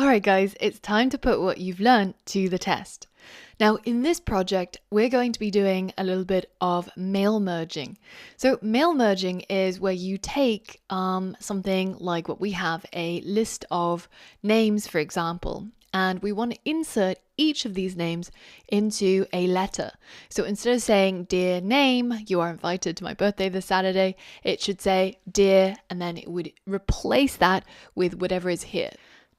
Alright guys, it's time to put what you've learned to the test. Now in this project, we're going to be doing a little bit of mail merging. So mail merging is where you take something like what we have, a list of names, for example, and we want to insert each of these names into a letter. So instead of saying, "Dear name, you are invited to my birthday this Saturday," it should say, "Dear," and then it would replace that with whatever is here.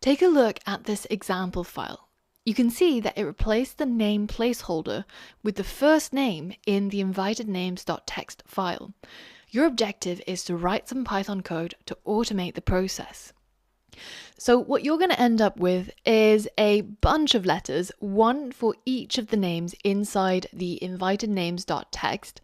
Take a look at this example file. You can see that it replaced the name placeholder with the first name in the invitednames.txt file. Your objective is to write some Python code to automate the process. So what you're going to end up with is a bunch of letters, one for each of the names inside the invitednames.txt,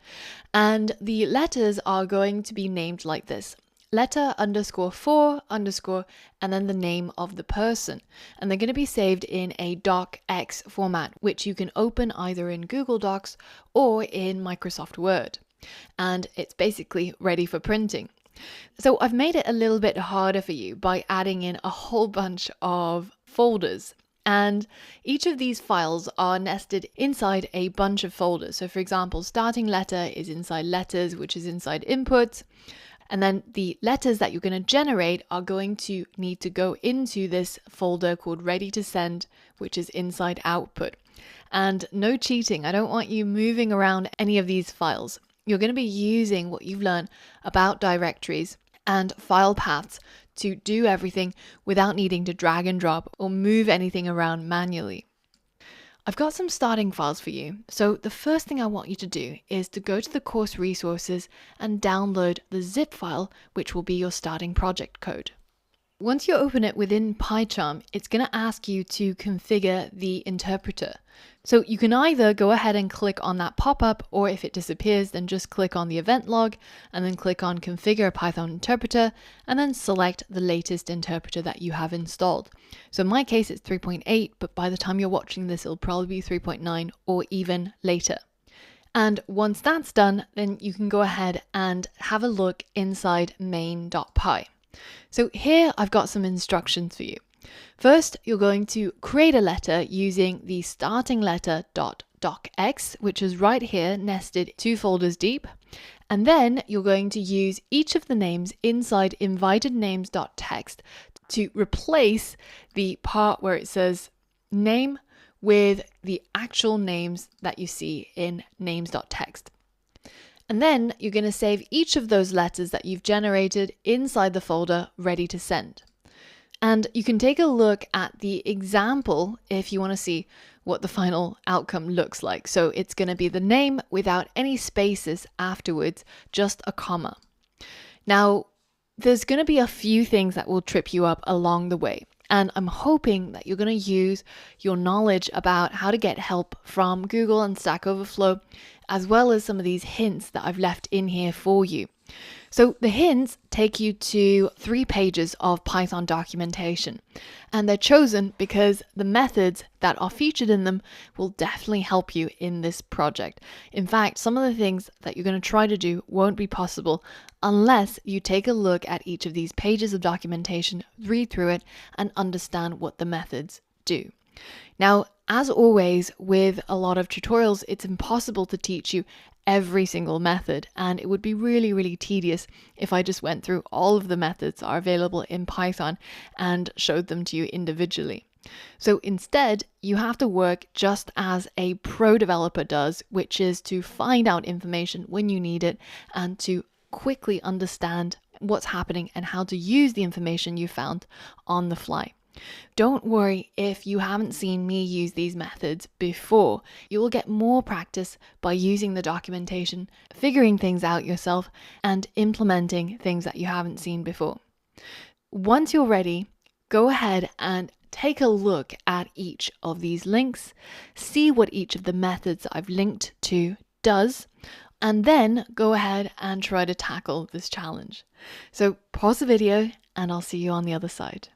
and the letters are going to be named like this: letter underscore for underscore and then the name of the person. And they're going to be saved in a docx format, which you can open either in Google Docs or in Microsoft Word. And it's basically ready for printing. So I've made it a little bit harder for you by adding in a whole bunch of folders. And each of these files are nested inside a bunch of folders. So for example, starting letter is inside letters, which is inside inputs. And then the letters that you're going to generate are going to need to go into this folder called ready to send, which is inside output. And no cheating. I don't want you moving around any of these files. You're going to be using what you've learned about directories and file paths to do everything without needing to drag and drop or move anything around manually. I've got some starting files for you. So the first thing I want you to do is to go to the course resources and download the zip file, which will be your starting project code. Once you open it within PyCharm, it's going to ask you to configure the interpreter. So you can either go ahead and click on that pop-up, or if it disappears, then just click on the event log and then click on configure a Python interpreter and then select the latest interpreter that you have installed. So in my case, it's 3.8, but by the time you're watching this, it'll probably be 3.9 or even later. And once that's done, then you can go ahead and have a look inside main.py. So here I've got some instructions for you. First, you're going to create a letter using the starting letter.docx, which is right here nested 2 folders deep. And then you're going to use each of the names inside invitednames.txt to replace the part where it says name with the actual names that you see in names.txt. And then you're going to save each of those letters that you've generated inside the folder ready to send. And you can take a look at the example if you want to see what the final outcome looks like. So it's going to be the name without any spaces afterwards, just a comma. Now, there's going to be a few things that will trip you up along the way. And I'm hoping that you're going to use your knowledge about how to get help from Google and Stack Overflow, as well as some of these hints that I've left in here for you. So the hints take you to 3 pages of Python documentation, and they're chosen because the methods that are featured in them will definitely help you in this project. In fact, some of the things that you're going to try to do won't be possible unless you take a look at each of these pages of documentation, read through it, and understand what the methods do. Now, as always, with a lot of tutorials, it's impossible to teach you every single method, and it would be really, really tedious if I just went through all of the methods that are available in Python and showed them to you individually. So instead, you have to work just as a pro developer does, which is to find out information when you need it and to quickly understand what's happening and how to use the information you found on the fly. Don't worry if you haven't seen me use these methods before. You will get more practice by using the documentation, figuring things out yourself, and implementing things that you haven't seen before. Once you're ready, go ahead and take a look at each of these links, see what each of the methods I've linked to does, and then go ahead and try to tackle this challenge. So pause the video and I'll see you on the other side.